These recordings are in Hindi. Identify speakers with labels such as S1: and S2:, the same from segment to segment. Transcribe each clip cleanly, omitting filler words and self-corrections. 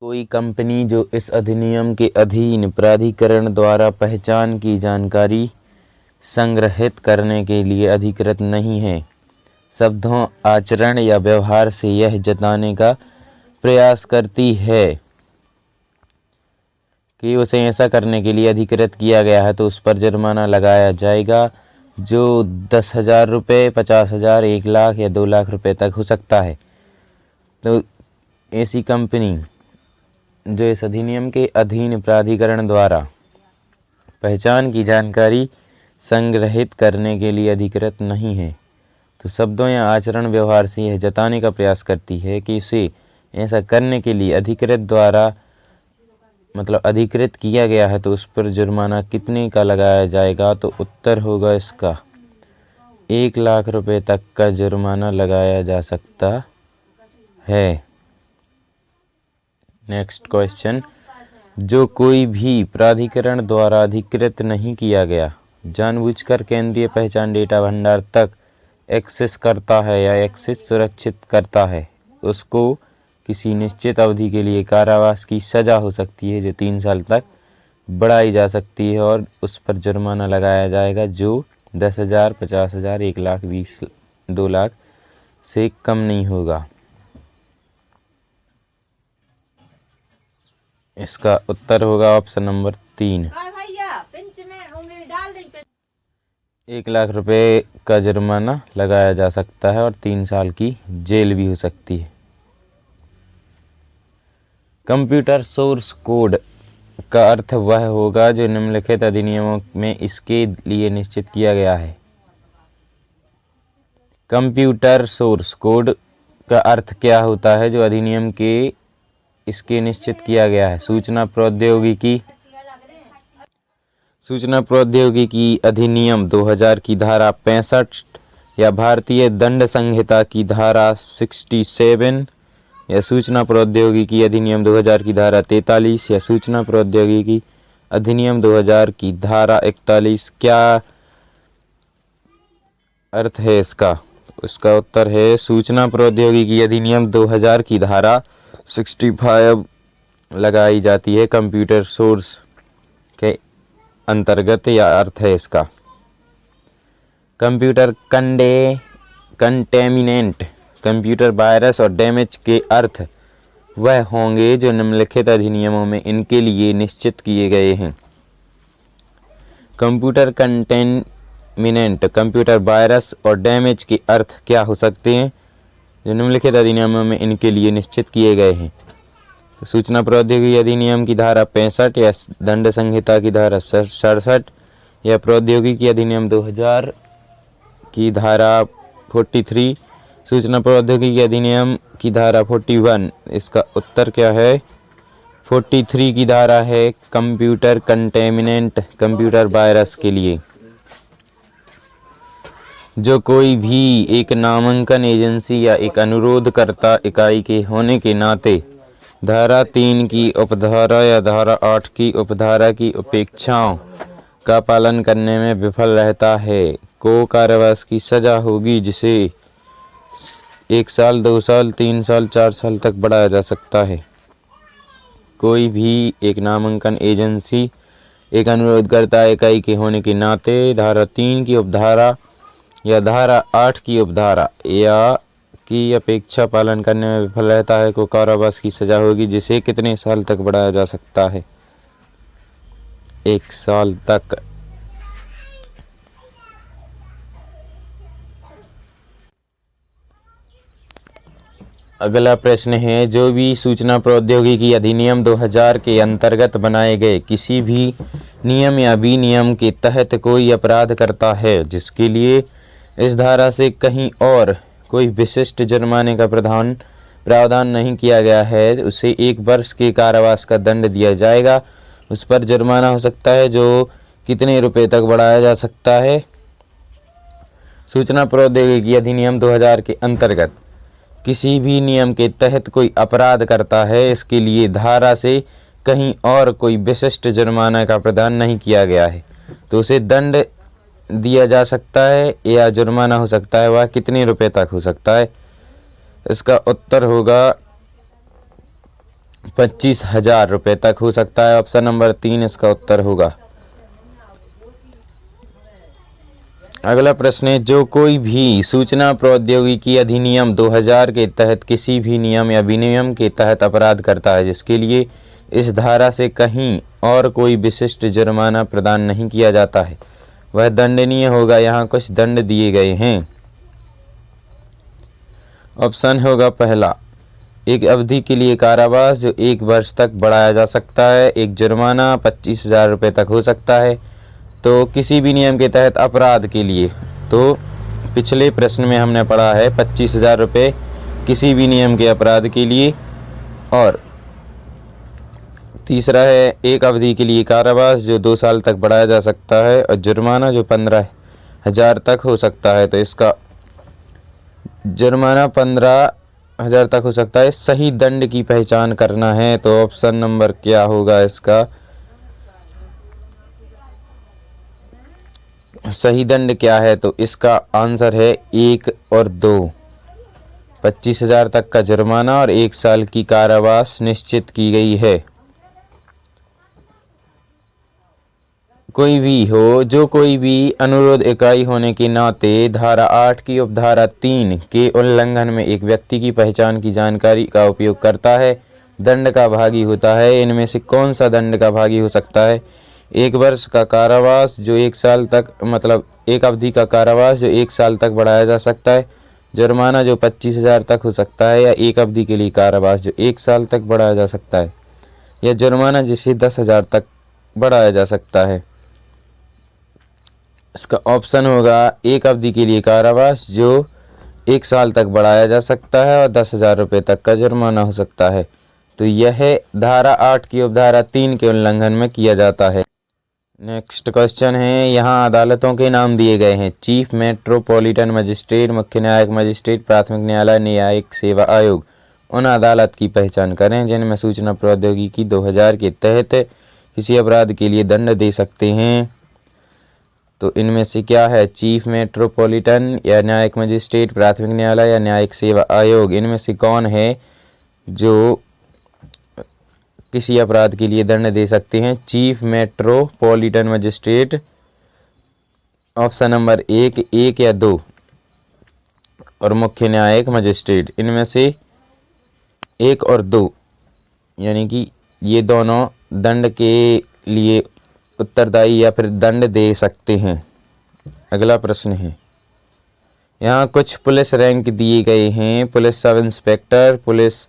S1: कोई कंपनी जो इस अधिनियम के अधीन प्राधिकरण द्वारा पहचान की जानकारी संग्रहित करने के लिए अधिकृत नहीं है, शब्दों, आचरण या व्यवहार से यह जताने का प्रयास करती है कि उसे ऐसा करने के लिए अधिकृत किया गया है, तो उस पर जुर्माना लगाया जाएगा, जो 10,000 रुपये, 50,000, 1 लाख या 2 लाख रुपये तक हो सकता है। तो ऐसी कंपनी जो इस अधिनियम के अधीन प्राधिकरण द्वारा पहचान की जानकारी संग्रहित करने के लिए अधिकृत नहीं है, तो शब्दों या आचरण व्यवहार से यह जताने का प्रयास करती है कि उसे ऐसा करने के लिए अधिकृत द्वारा अधिकृत किया गया है, तो उस पर जुर्माना कितने का लगाया जाएगा। तो उत्तर होगा इसका 1 लाख रुपए तक का जुर्माना लगाया जा सकता है। नेक्स्ट क्वेश्चन, जो कोई भी प्राधिकरण द्वारा अधिकृत नहीं किया गया जानबूझकर केंद्रीय पहचान डेटा भंडार तक एक्सेस करता है या एक्सेस सुरक्षित करता है, उसको किसी निश्चित अवधि के लिए कारावास की सज़ा हो सकती है, जो 3 साल तक बढ़ाई जा सकती है, और उस पर जुर्माना लगाया जाएगा जो 10,000, 50,000, 1 लाख, 20, 2 लाख से कम नहीं होगा। इसका उत्तर होगा ऑप्शन नंबर 3। 1 लाख रुपए का जुर्माना लगाया जा सकता है और 3 साल की जेल भी हो सकती है। कंप्यूटर सोर्स कोड का अर्थ वह होगा जो निम्नलिखित अधिनियमों में इसके लिए निश्चित किया गया है। कंप्यूटर सोर्स कोड का अर्थ क्या होता है जो अधिनियम के इसके निश्चित किया गया है। सूचना प्रौद्योगिकी अधिनियम 2000 की धारा 65 या भारतीय दंड संहिता की धारा 67 या सूचना प्रौद्योगिकी अधिनियम 2000 की धारा 43 या सूचना प्रौद्योगिकी अधिनियम 2000 की धारा 41। क्या अर्थ है इसका? उसका उत्तर है सूचना प्रौद्योगिकी अधिनियम 2000 की धारा 65 लगाई जाती है कंप्यूटर सोर्स के अंतर्गत। या अर्थ है इसका कंप्यूटर कंटेमिनेंट, कंप्यूटर वायरस और डैमेज के अर्थ वह होंगे जो निम्नलिखित अधिनियमों में इनके लिए निश्चित किए गए हैं। कंप्यूटर कंटेमिनेंट, कंप्यूटर वायरस और डैमेज के अर्थ क्या हो सकते हैं जो निम्नलिखित अधिनियमों में इनके लिए निश्चित किए गए हैं। तो सूचना प्रौद्योगिकी अधिनियम की धारा 65 या दंड संहिता की धारा 67 या प्रौद्योगिकी अधिनियम 2000 की धारा 43, सूचना प्रौद्योगिकी अधिनियम की धारा 41। इसका उत्तर क्या है? 43 की धारा है कंप्यूटर कंटेमिनेंट, कंप्यूटर वायरस के लिए। जो कोई भी एक नामांकन एजेंसी या एक अनुरोधकर्ता इकाई के होने के नाते धारा 3 की उपधारा या धारा 8 की उपधारा की अपेक्षाओं का पालन करने में विफल रहता है को कारावास की सजा होगी, जिसे 1 साल, 2 साल, 3 साल, 4 साल तक बढ़ाया जा सकता है। कोई भी एक नामांकन एजेंसी एक अनुरोधकर्ता इकाई के होने के नाते धारा 3 की उपधारा या धारा 8 की उपधारा या की अपेक्षा पालन करने में विफल रहता है को कारावास की सजा होगी, जिसे कितने साल तक बढ़ाया जा सकता है? 1 साल तक। अगला प्रश्न है, जो भी सूचना प्रौद्योगिकी अधिनियम 2000 के अंतर्गत बनाए गए किसी भी नियम या विनियम के तहत कोई अपराध करता है जिसके लिए इस धारा से कहीं और कोई विशिष्ट जुर्माने का प्रावधान नहीं किया गया है, उसे 1 वर्ष के कारावास का दंड दिया जाएगा। उस पर जुर्माना हो सकता है जो कितने रुपए तक बढ़ाया जा सकता है? सूचना प्रौद्योगिकी अधिनियम 2000 के अंतर्गत किसी भी नियम के तहत कोई अपराध करता है, इसके लिए धारा से कहीं और कोई विशिष्ट जुर्माना का प्रावधान नहीं किया गया है, तो उसे दंड दिया जा सकता है या जुर्माना हो सकता है, वह कितने रुपए तक हो सकता है? इसका उत्तर होगा 25,000 रुपये तक हो सकता है। ऑप्शन नंबर 3 इसका उत्तर होगा। अगला प्रश्न है, जो कोई भी सूचना प्रौद्योगिकी अधिनियम 2000 के तहत किसी भी नियम या विनियम के तहत अपराध करता है जिसके लिए इस धारा से कहीं और कोई विशिष्ट जुर्माना प्रदान नहीं किया जाता है, वह दंडनीय होगा। यहाँ कुछ दंड दिए गए हैं। ऑप्शन होगा पहला, एक अवधि के लिए कारावास जो 1 वर्ष तक बढ़ाया जा सकता है। एक जुर्माना 25,000 रुपये तक हो सकता है। तो किसी भी नियम के तहत अपराध के लिए, तो पिछले प्रश्न में हमने पढ़ा है 25,000 रुपये किसी भी नियम के अपराध के लिए। और तीसरा है एक अवधि के लिए कारावास जो 2 साल तक बढ़ाया जा सकता है और जुर्माना जो 15,000 तक हो सकता है। तो इसका जुर्माना 15,000 तक हो सकता है। सही दंड की पहचान करना है तो ऑप्शन नंबर क्या होगा इसका? सही दंड क्या है? तो इसका आंसर है 1 और 2। 25,000 तक का जुर्माना और 1 साल की कारावास निश्चित की गई है। कोई भी हो, जो कोई भी अनुरोध इकाई होने के नाते धारा 8 की उपधारा 3 के उल्लंघन में एक व्यक्ति की पहचान की जानकारी का उपयोग करता है, दंड का भागी होता है। इनमें से कौन सा दंड का भागी हो सकता है? 1 वर्ष का कारावास जो 1 साल तक, मतलब एक अवधि का कारावास जो 1 साल तक बढ़ाया जा सकता है, जुर्माना जो 25,000 तक हो सकता है, या एक अवधि के लिए कारावास जो 1 साल तक बढ़ाया जा सकता है, या जुर्माना जिसे 10,000 तक बढ़ाया जा सकता है। इसका ऑप्शन होगा एक अवधि के लिए कारावास जो 1 साल तक बढ़ाया जा सकता है और 10,000 रुपये तक का जुर्माना हो सकता है। तो यह धारा 8 की उपधारा 3 के उल्लंघन में किया जाता है। नेक्स्ट क्वेश्चन है, यहाँ अदालतों के नाम दिए गए हैं। चीफ मेट्रोपॉलिटन मजिस्ट्रेट, मुख्य न्यायिक मजिस्ट्रेट, प्राथमिक न्यायालय, न्यायिक सेवा आयोग। उन अदालत की पहचान करें जिनमें सूचना प्रौद्योगिकी 2000 के तहत किसी अपराध के लिए दंड दे सकते हैं। तो इनमें से क्या है? चीफ मेट्रोपॉलिटन या न्यायिक मजिस्ट्रेट, प्राथमिक न्यायालय या न्यायिक सेवा आयोग। इनमें से कौन है जो किसी अपराध के लिए दंड दे सकते हैं? Chief metropolitan magistrate. Option number 1 या 2। और मुख्य न्यायिक मजिस्ट्रेट। इनमें से 1 और 2, यानी कि ये दोनों दंड के लिए उत्तरदायी या फिर दंड दे सकते हैं। अगला प्रश्न है, यहाँ कुछ पुलिस रैंक दिए गए हैं। पुलिस सब इंस्पेक्टर, पुलिस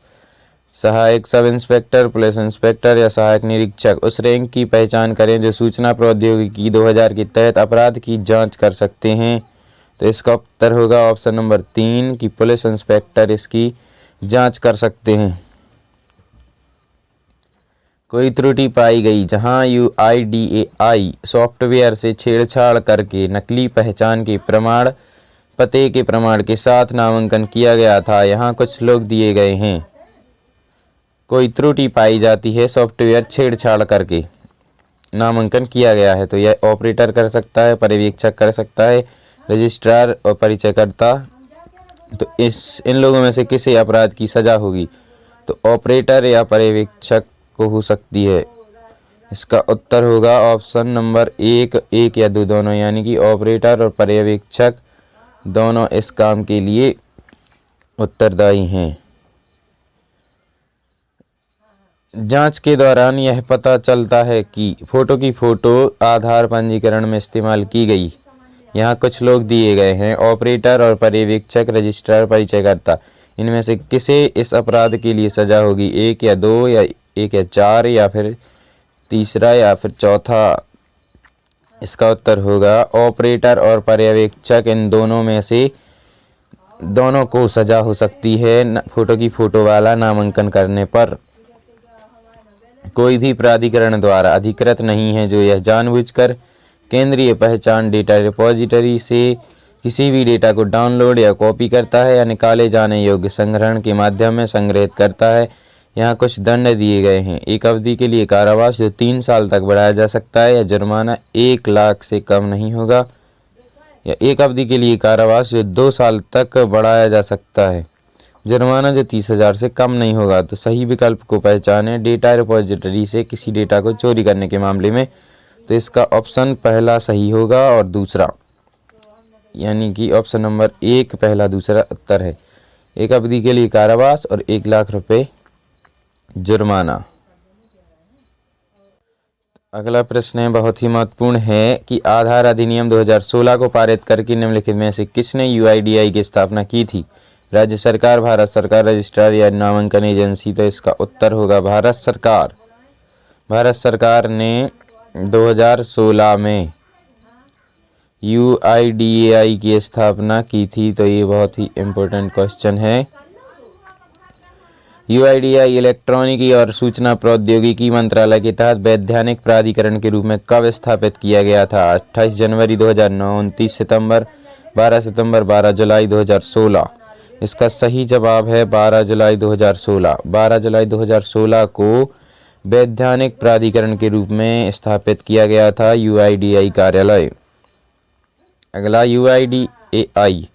S1: सहायक सब इंस्पेक्टर, पुलिस इंस्पेक्टर या सहायक निरीक्षक। उस रैंक की पहचान करें जो सूचना प्रौद्योगिकी 2000 के तहत अपराध की जांच कर सकते हैं। तो इसका उत्तर होगा ऑप्शन नंबर 3 कि पुलिस इंस्पेक्टर इसकी जांच कर सकते हैं। कोई त्रुटि पाई गई जहां UIDAI सॉफ्टवेयर से छेड़छाड़ करके नकली पहचान के प्रमाण, पते के प्रमाण के साथ नामांकन किया गया था। यहाँ कुछ लोग दिए गए हैं। कोई त्रुटि पाई जाती है, सॉफ्टवेयर छेड़छाड़ करके नामांकन किया गया है, तो यह ऑपरेटर कर सकता है, पर्यवेक्षक कर सकता है, रजिस्ट्रार और परिचयकर्ता। तो इन लोगों में से किसी अपराध की सजा होगी? तो ऑपरेटर या पर्यवेक्षक को हो सकती है। इसका उत्तर होगा ऑप्शन नंबर 1 या 2 दोनों, यानी कि ऑपरेटर और पर्यवेक्षक दोनों इस काम के लिए उत्तरदायी हैं। जांच के दौरान यह पता चलता है कि फोटो की फोटो आधार पंजीकरण में इस्तेमाल की गई। यहाँ कुछ लोग दिए गए हैं, ऑपरेटर और पर्यवेक्षक, रजिस्ट्रार, परिचयकर्ता। इनमें से किसे इस अपराध के लिए सजा होगी? 1 या 2 या 1 या 4 या फिर तीसरा या फिर चौथा? इसका उत्तर होगा ऑपरेटर और पर्यवेक्षक। इन दोनों में से दोनों को सजा हो सकती है फोटो की फोटो वाला नामांकन करने पर। कोई भी प्राधिकरण द्वारा अधिकृत नहीं है जो यह जानबूझकर केंद्रीय पहचान डेटा रिपॉजिटरी से किसी भी डेटा को डाउनलोड या कॉपी करता है या निकाले जाने योग्य संग्रहण के माध्यम में संग्रहित करता है। यहाँ कुछ दंड दिए गए हैं। एक अवधि के लिए कारावास जो 3 साल तक बढ़ाया जा सकता है, या जुर्माना 1 लाख से कम नहीं होगा, या एक अवधि के लिए कारावास जो 2 साल तक बढ़ाया जा सकता है, जुर्माना जो 30,000 से कम नहीं होगा। तो सही विकल्प को पहचानें डेटा रिपॉजिटरी से किसी डेटा को चोरी करने के मामले में। तो इसका ऑप्शन पहला सही होगा और दूसरा, यानी कि ऑप्शन नंबर 1 पहला दूसरा उत्तर है। एक अवधि के लिए कारावास और 1 लाख रुपए जुर्माना। अगला प्रश्न है, बहुत ही महत्वपूर्ण है कि आधार अधिनियम 2016 को पारित करके निम्नलिखित में से किसने यूआईडीआई की स्थापना की थी? राज्य सरकार, भारत सरकार, रजिस्ट्रार या नामांकन एजेंसी? तो इसका उत्तर होगा भारत सरकार। भारत सरकार ने 2016 में यूआईडीएआई की स्थापना की थी। तो ये बहुत ही इम्पोर्टेंट क्वेश्चन है। यूआईडीएआई इलेक्ट्रॉनिकी और सूचना प्रौद्योगिकी मंत्रालय के तहत वैधानिक प्राधिकरण के रूप में कब स्थापित किया गया था? 28 जनवरी 2009, 29 सितंबर, 12 सितंबर, 12 जुलाई 2016। इसका सही जवाब है 12 जुलाई 2016। 12 जुलाई 2016 को वैधानिक प्राधिकरण के रूप में स्थापित किया गया था यूआईडीएआई कार्यालय। अगला, यूआईडीएआई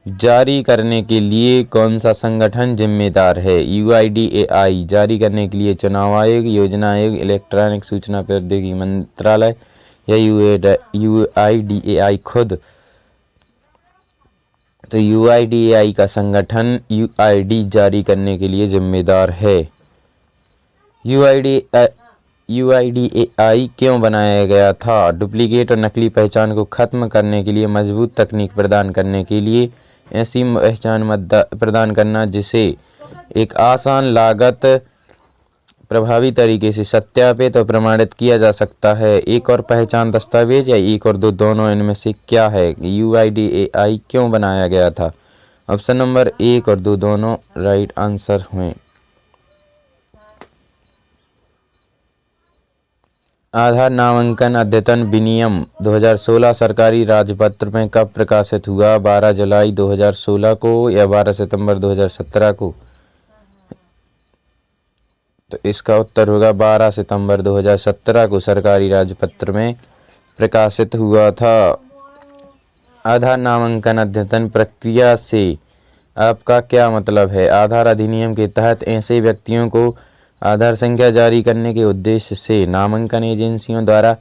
S1: जारी करने के लिए कौन सा संगठन जिम्मेदार है? यूआईडीएआई जारी करने के लिए चुनाव आयोग, योजना आयोग, इलेक्ट्रॉनिक सूचना प्रौद्योगिकी मंत्रालय या यूआईडीएआई खुद? तो यूआईडीएआई का संगठन यूआईडी जारी करने के लिए जिम्मेदार है। यूआईडीएआई क्यों बनाया गया था? डुप्लीकेट और नकली पहचान को खत्म करने के लिए, मजबूत तकनीक प्रदान करने के लिए, ऐसी पहचान प्रदान करना जिसे एक आसान लागत प्रभावी तरीके से सत्यापित और प्रमाणित किया जा सकता है। एक और पहचान दस्तावेज या एक और दो, दोनों, इनमें से क्या है? यूआईडीएआई क्यों बनाया गया था? ऑप्शन नंबर 1 और 2 दोनों राइट आंसर हुए। आधार नामांकन अद्यतन विनियम 2016 सरकारी राजपत्र में कब प्रकाशित हुआ? 12 जुलाई 2016 को या 12 सितंबर 2017 को? तो इसका उत्तर होगा 12 सितंबर 2017 को सरकारी राजपत्र में प्रकाशित हुआ था। आधार नामांकन अद्यतन प्रक्रिया से आपका क्या मतलब है? आधार अधिनियम के तहत ऐसे व्यक्तियों को आधार संख्या जारी करने के उद्देश्य से नामांकन एजेंसियों द्वारा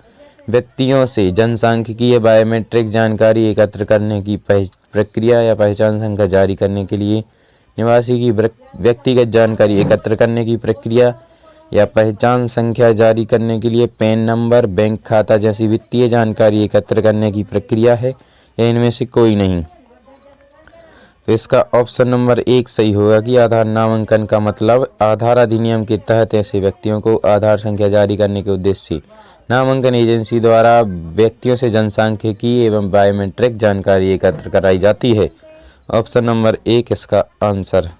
S1: व्यक्तियों से जनसांख्यिकीय बायोमेट्रिक जानकारी एकत्र करने की प्रक्रिया या पहचान संख्या जारी करने के लिए निवासी की व्यक्तिगत जानकारी एकत्र करने की प्रक्रिया या पहचान संख्या जारी करने के लिए पैन नंबर, बैंक खाता जैसी वित्तीय जानकारी एकत्र करने की प्रक्रिया है या इनमें से कोई नहीं? तो इसका ऑप्शन नंबर 1 सही होगा कि आधार नामांकन का मतलब आधार अधिनियम के तहत ऐसे व्यक्तियों को आधार संख्या जारी करने के उद्देश्य से नामांकन एजेंसी द्वारा व्यक्तियों से जनसांख्यिकी एवं बायोमेट्रिक जानकारी एकत्र कराई जाती है। ऑप्शन नंबर 1 इसका आंसर।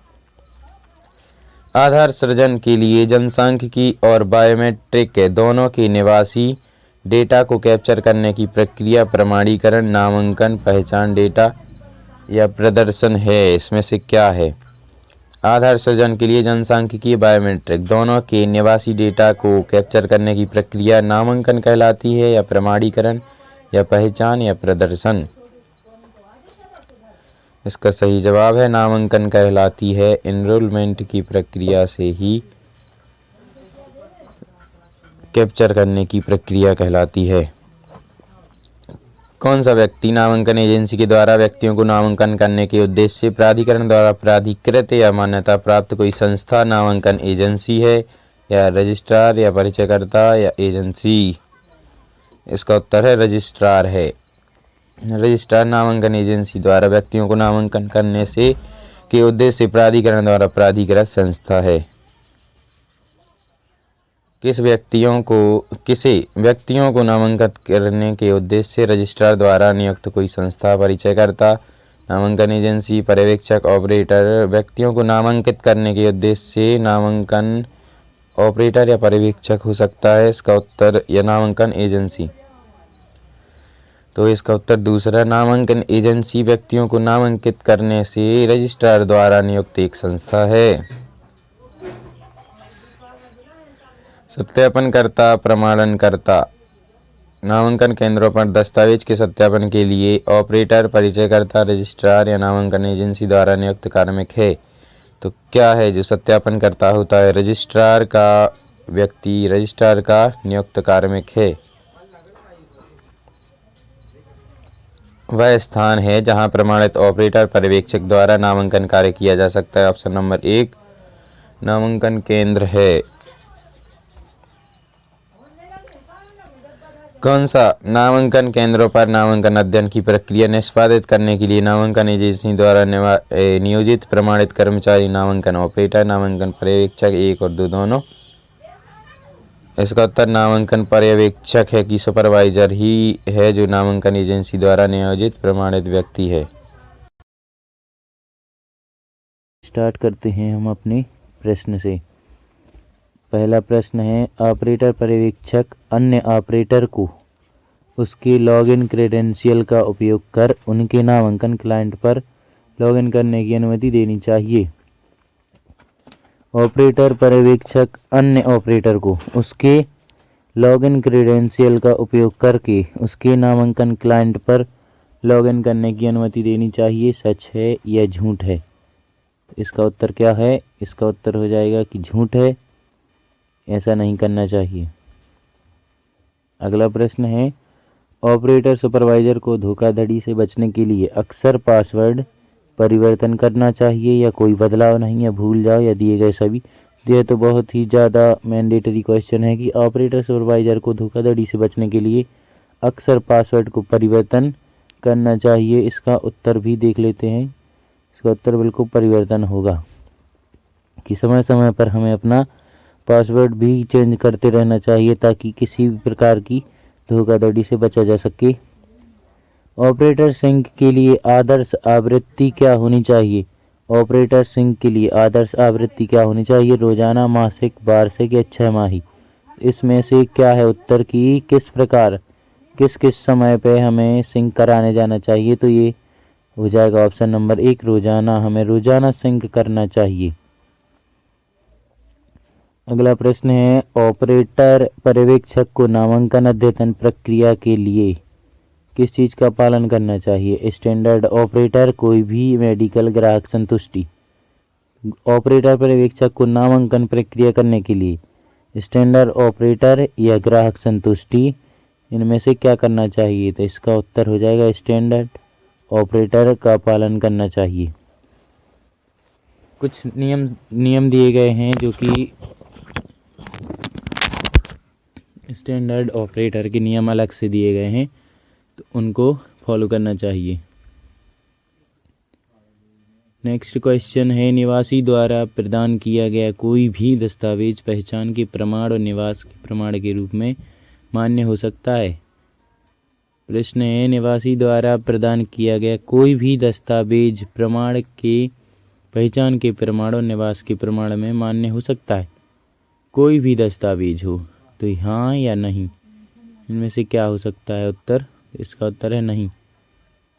S1: आधार सृजन के लिए जनसांख्यिकी और बायोमेट्रिक दोनों के निवासी डेटा को कैप्चर करने की प्रक्रिया प्रमाणीकरण, नामांकन, पहचान डेटा या प्रदर्शन है। इसमें से क्या है? आधार सृजन के लिए जनसांख्यिकीय बायोमेट्रिक दोनों के निवासी डेटा को कैप्चर करने की प्रक्रिया नामांकन कहलाती है या प्रमाणीकरण या पहचान या प्रदर्शन? इसका सही जवाब है नामांकन कहलाती है। एनरोलमेंट की प्रक्रिया से ही कैप्चर करने की प्रक्रिया कहलाती है। कौन सा व्यक्ति नामांकन एजेंसी के द्वारा व्यक्तियों को नामांकन करने के उद्देश्य से प्राधिकरण द्वारा प्राधिकृत या मान्यता प्राप्त कोई संस्था नामांकन एजेंसी है या रजिस्ट्रार या परिचयकर्ता या एजेंसी? इसका उत्तर है रजिस्ट्रार है। रजिस्ट्रार नामांकन एजेंसी द्वारा व्यक्तियों को नामांकन करने से के उद्देश्य से प्राधिकरण द्वारा प्राधिकृत संस्था है। किसे व्यक्तियों को नामांकित करने के उद्देश्य से रजिस्ट्रार द्वारा नियुक्त कोई संस्था, परिचयकर्ता, नामांकन एजेंसी, पर्यवेक्षक, ऑपरेटर? व्यक्तियों को नामांकित करने के उद्देश्य से नामांकन ऑपरेटर या पर्यवेक्षक हो सकता है। इसका उत्तर या नामांकन एजेंसी। तो इसका उत्तर दूसरा, नामांकन एजेंसी व्यक्तियों को नामांकित करने से रजिस्ट्रार द्वारा नियुक्त एक संस्था है। सत्यापनकर्ता, प्रमाणनकर्ता। नामांकन केंद्रों पर दस्तावेज के सत्यापन के लिए ऑपरेटर, परिचयकर्ता, रजिस्ट्रार या नामांकन एजेंसी द्वारा नियुक्त कार्मिक है। तो क्या है जो सत्यापन करता होता है? रजिस्ट्रार का व्यक्ति रजिस्ट्रार का नियुक्त कार्मिक है। वह स्थान है जहां प्रमाणित ऑपरेटर पर्यवेक्षक द्वारा नामांकन कार्य किया जा सकता है। ऑप्शन नंबर 1 नामांकन केंद्र है। कौन सा? नामांकन केंद्रों पर नामांकन अध्ययन की प्रक्रिया निष्पादित करने के लिए नामांकन एजेंसी द्वारा नियोजित प्रमाणित कर्मचारी नामांकन ऑपरेटर, नामांकन पर्यवेक्षक 1 और 2 दोनों। इसका उत्तर नामांकन पर्यवेक्षक है कि सुपरवाइजर ही है जो नामांकन एजेंसी द्वारा नियोजित प्रमाणित व्यक्ति है।
S2: स्टार्ट करते हैं हम अपने प्रश्न से। पहला प्रश्न है, ऑपरेटर पर्यवेक्षक अन्य ऑपरेटर को उसके लॉगिन क्रेडेंशियल का उपयोग कर उनके नामांकन क्लाइंट पर लॉगिन करने की अनुमति देनी चाहिए। ऑपरेटर पर्यवेक्षक अन्य ऑपरेटर को उसके लॉगिन क्रेडेंशियल का उपयोग करके उसके नामांकन क्लाइंट पर लॉगिन करने की अनुमति देनी चाहिए। सच है या झूठ है? इसका उत्तर क्या है? इसका उत्तर हो जाएगा कि झूठ है, ऐसा नहीं करना चाहिए। अगला प्रश्न है, ऑपरेटर सुपरवाइजर को धोखाधड़ी से बचने के लिए अक्सर पासवर्ड परिवर्तन करना चाहिए या कोई बदलाव नहीं, या भूल जाओ या दिए गए सभी। यह तो बहुत ही ज़्यादा मैंडेटरी क्वेश्चन है कि ऑपरेटर सुपरवाइजर को धोखाधड़ी से बचने के लिए अक्सर पासवर्ड को परिवर्तन करना चाहिए। इसका उत्तर भी देख लेते हैं। इसका उत्तर बिल्कुल परिवर्तन होगा कि समय समय पर हमें अपना पासवर्ड भी चेंज करते रहना चाहिए ताकि किसी भी प्रकार की धोखाधड़ी से बचा जा सके। ऑपरेटर सिंक के लिए आदर्श आवृत्ति क्या होनी चाहिए? ऑपरेटर सिंक के लिए आदर्श आवृत्ति क्या होनी चाहिए? रोजाना, मासिक, वार्षिक या 6 माही? इसमें से क्या है उत्तर की किस प्रकार किस किस समय पे हमें सिंक कराने जाना चाहिए? तो ये हो जाएगा ऑप्शन नंबर 1 रोजाना। हमें रोजाना सिंक करना चाहिए। अगला प्रश्न है, ऑपरेटर पर्यवेक्षक को नामांकन अद्यतन प्रक्रिया के लिए किस चीज़ का पालन करना चाहिए? स्टैंडर्ड ऑपरेटर, कोई भी मेडिकल, ग्राहक संतुष्टि। ऑपरेटर पर्यवेक्षक को नामांकन प्रक्रिया करने के लिए स्टैंडर्ड ऑपरेटर या ग्राहक संतुष्टि, इनमें से क्या करना चाहिए? तो इसका उत्तर हो जाएगा स्टैंडर्ड ऑपरेटर का पालन करना चाहिए। कुछ नियम दिए गए हैं जो कि स्टैंडर्ड ऑपरेटर के नियम अलग से दिए गए हैं, तो उनको फॉलो करना चाहिए। नेक्स्ट क्वेश्चन है, निवासी द्वारा प्रदान किया गया कोई भी दस्तावेज पहचान के प्रमाण और निवास के प्रमाण के रूप में मान्य हो सकता है। प्रश्न है, निवासी द्वारा प्रदान किया गया कोई भी दस्तावेज प्रमाण के पहचान के प्रमाण और निवास के प्रमाण में मान्य हो सकता है। कोई भी दस्तावेज हो तो हाँ या नहीं, इनमें से क्या हो सकता है उत्तर? इसका उत्तर है नहीं।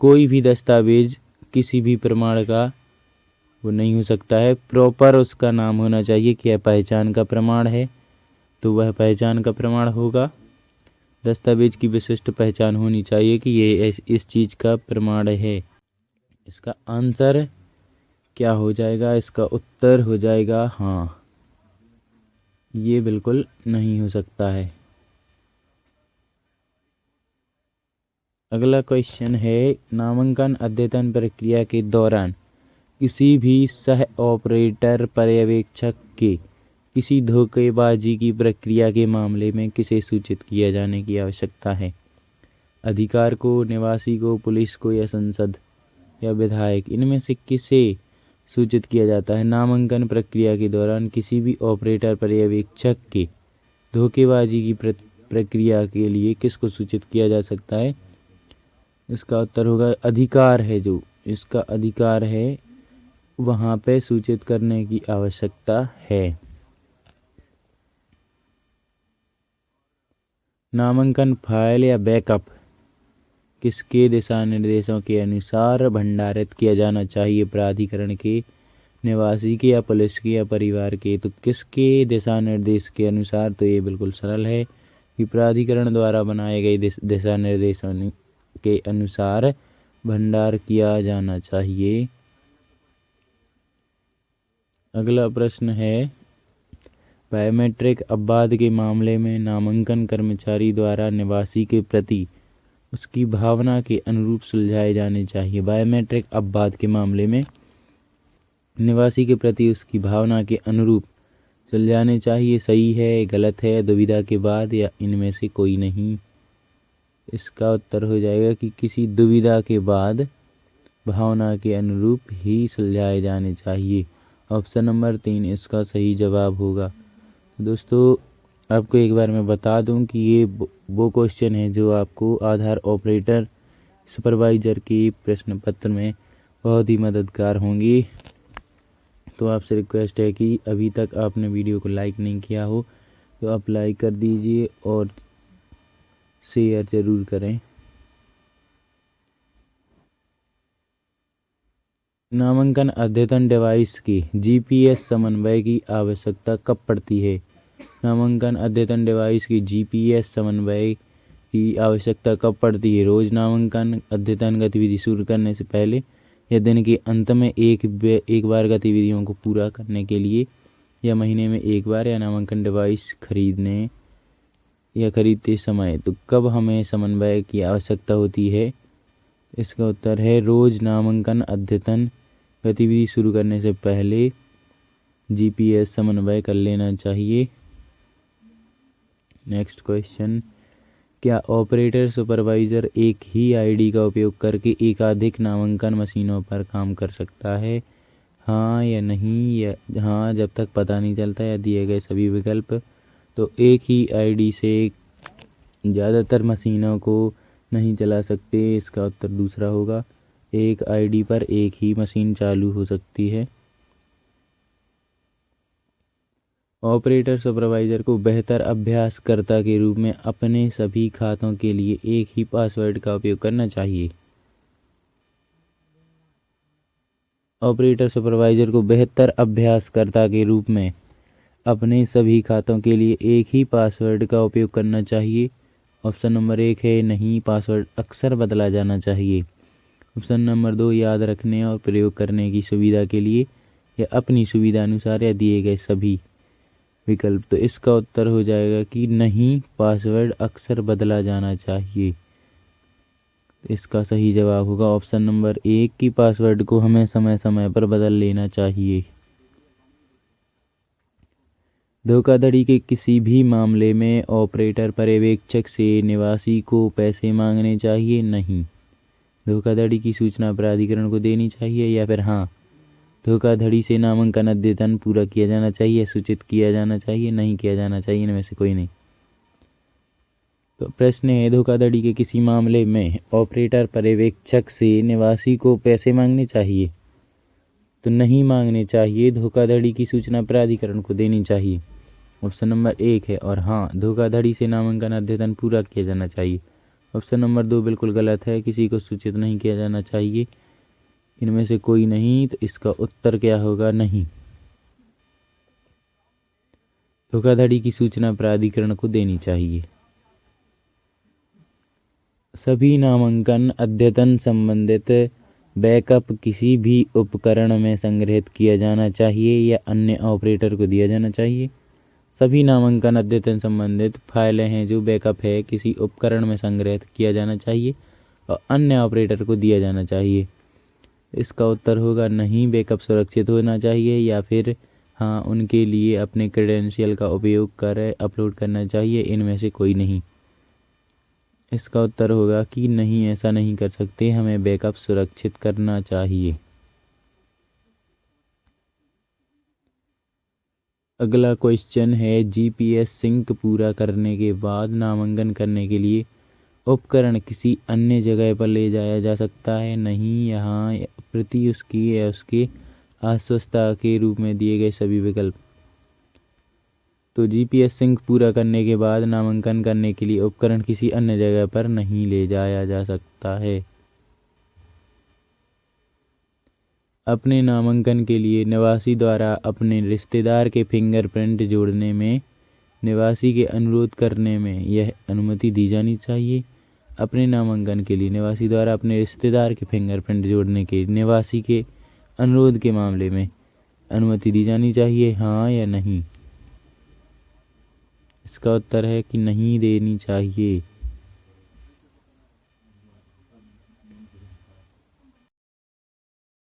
S2: कोई भी दस्तावेज किसी भी प्रमाण का वो नहीं हो सकता है। प्रॉपर उसका नाम होना चाहिए कि यह पहचान का प्रमाण है, तो वह पहचान का प्रमाण होगा। दस्तावेज की विशिष्ट पहचान होनी चाहिए कि ये इस चीज़ का प्रमाण है। इसका आंसर क्या हो जाएगा? इसका उत्तर हो जाएगा हाँ, ये बिल्कुल नहीं हो सकता है। अगला क्वेश्चन है, नामांकन अद्यतन प्रक्रिया के दौरान किसी भी सह ऑपरेटर पर्यवेक्षक के किसी धोखेबाजी की प्रक्रिया के मामले में किसे सूचित किया जाने की आवश्यकता है? अधिकार को, निवासी को, पुलिस को या संसद या विधायक? इनमें से किसे सूचित किया जाता है? नामांकन प्रक्रिया के दौरान किसी भी ऑपरेटर पर्यवेक्षक के धोखेबाजी की प्रक्रिया के लिए किसको सूचित किया जा सकता है? इसका उत्तर होगा अधिकार है, जो इसका अधिकार है वहाँ पे सूचित करने की आवश्यकता है। नामांकन फाइल या बैकअप किसके दिशा निर्देशों के अनुसार भंडारित किया जाना चाहिए? प्राधिकरण के, निवासी के या पुलिस के या परिवार के? तो किसके दिशा निर्देश के अनुसार? तो ये बिल्कुल सरल है कि प्राधिकरण द्वारा बनाए गए दिशा निर्देशों के अनुसार भंडार किया जाना चाहिए। अगला प्रश्न है, बायोमेट्रिक अपवाद के मामले में नामांकन कर्मचारी द्वारा निवासी के प्रति उसकी भावना के अनुरूप सुलझाए जाने चाहिए। बायोमेट्रिक अपवाद के मामले में निवासी के प्रति उसकी भावना के अनुरूप सुलझाने चाहिए। सही है, गलत है, दुविधा के बाद, या इनमें से कोई नहीं। इसका उत्तर हो जाएगा कि किसी दुविधा के बाद भावना के अनुरूप ही सुलझाए जाने चाहिए। ऑप्शन नंबर 3 इसका सही जवाब होगा। दोस्तों, आपको एक बार मैं बता दूं कि ये वो क्वेश्चन है जो आपको आधार ऑपरेटर सुपरवाइज़र के प्रश्न पत्र में बहुत ही मददगार होंगी। तो आपसे रिक्वेस्ट है कि अभी तक आपने वीडियो को लाइक नहीं किया हो तो आप लाइक कर दीजिए और शेयर ज़रूर करें। नामांकन अद्यतन डिवाइस के जीपीएस समन्वय की आवश्यकता कब पड़ती है? नामांकन अद्यतन डिवाइस की जीपीएस समन्वय की आवश्यकता कब पड़ती है? रोज नामांकन अद्यतन गतिविधि शुरू करने से पहले या दिन के अंत में एक बार गतिविधियों को पूरा करने के लिए, या महीने में एक बार, या नामांकन डिवाइस खरीदने या खरीदते समय। तो कब हमें समन्वय की आवश्यकता होती है? इसका उत्तर है रोज नामांकन अद्यतन गतिविधि शुरू करने से पहले जीपीएस समन्वय कर लेना चाहिए। नेक्स्ट क्वेश्चन, क्या ऑपरेटर सुपरवाइज़र एक ही आईडी का उपयोग करके एकाधिक नामांकन मशीनों पर काम कर सकता है? हाँ या नहीं, या हाँ जब तक पता नहीं चलता, या दिए गए सभी विकल्प। तो एक ही आईडी से ज़्यादातर मशीनों को नहीं चला सकते। इसका उत्तर दूसरा होगा, एक आईडी पर एक ही मशीन चालू हो सकती है। ऑपरेटर सुपरवाइज़र को बेहतर अभ्यासकर्ता के रूप में अपने सभी खातों के लिए एक ही पासवर्ड का उपयोग करना चाहिए। ऑपरेटर सुपरवाइज़र को बेहतर अभ्यासकर्ता के रूप में अपने सभी खातों के लिए एक ही पासवर्ड का उपयोग करना चाहिए। ऑप्शन नंबर 1 है नहीं, पासवर्ड अक्सर बदला जाना चाहिए। ऑप्शन नंबर 2, याद रखने और प्रयोग करने की सुविधा के लिए या अपनी सुविधा अनुसार, या दिए गए सभी विकल्प। तो इसका उत्तर हो जाएगा कि नहीं, पासवर्ड अक्सर बदला जाना चाहिए। इसका सही जवाब होगा ऑप्शन नंबर 1 की पासवर्ड को हमें समय समय पर बदल लेना चाहिए। धोखाधड़ी के किसी भी मामले में ऑपरेटर पर्यवेक्षक से निवासी को पैसे मांगने चाहिए? नहीं। धोखाधड़ी की सूचना प्राधिकरण को देनी चाहिए, या फिर हाँ, धोखाधड़ी से नामांकन अद्यतन पूरा किया जाना चाहिए, सूचित किया जाना चाहिए, नहीं किया जाना चाहिए, इनमें से कोई नहीं। तो प्रश्न है, धोखाधड़ी के किसी मामले में ऑपरेटर पर्यवेक्षक से निवासी को पैसे मांगने चाहिए? तो नहीं मांगने चाहिए, धोखाधड़ी की सूचना प्राधिकरण को देनी चाहिए। ऑप्शन नंबर 1 है, और हाँ, धोखाधड़ी से नामांकन अद्यतन पूरा किया जाना चाहिए। ऑप्शन नंबर 2 बिल्कुल गलत है, किसी को सूचित नहीं किया जाना चाहिए, इनमें से कोई नहीं। तो इसका उत्तर क्या होगा? नहीं, धोखाधड़ी की सूचना प्राधिकरण को देनी चाहिए। सभी नामांकन अद्यतन संबंधित बैकअप किसी भी उपकरण में संग्रहित किया जाना चाहिए या अन्य ऑपरेटर को दिया जाना चाहिए? सभी नामांकन अद्यतन संबंधित फाइलें हैं जो बैकअप है किसी उपकरण में संग्रहित किया जाना चाहिए और अन्य ऑपरेटर को दिया जाना चाहिए। इसका उत्तर होगा नहीं, बैकअप सुरक्षित होना चाहिए, या फिर हाँ, उनके लिए अपने क्रेडेंशियल का उपयोग कर अपलोड करना चाहिए, इनमें से कोई नहीं। इसका उत्तर होगा कि नहीं, ऐसा नहीं कर सकते, हमें बैकअप सुरक्षित करना चाहिए। अगला क्वेश्चन है, जीपीएस सिंक पूरा करने के बाद नामांकन करने के लिए उपकरण किसी अन्य जगह पर ले जाया जा सकता है? नहीं, यहाँ प्रति उसकी या उसके आश्वस्ता के रूप में दिए गए सभी विकल्प। तो जीपीएस सिंक पूरा करने के बाद नामांकन करने के लिए उपकरण किसी अन्य जगह पर नहीं ले जाया जा सकता है। अपने नामांकन के लिए निवासी द्वारा अपने रिश्तेदार के फिंगरप्रिंट जोड़ने में निवासी के अनुरोध करने में यह अनुमति दी जानी चाहिए। अपने नामांकन के लिए निवासी द्वारा अपने रिश्तेदार के फिंगरप्रिंट जोड़ने के निवासी के अनुरोध के मामले में अनुमति दी जानी चाहिए, हाँ या नहीं? इसका उत्तर है कि नहीं देनी चाहिए।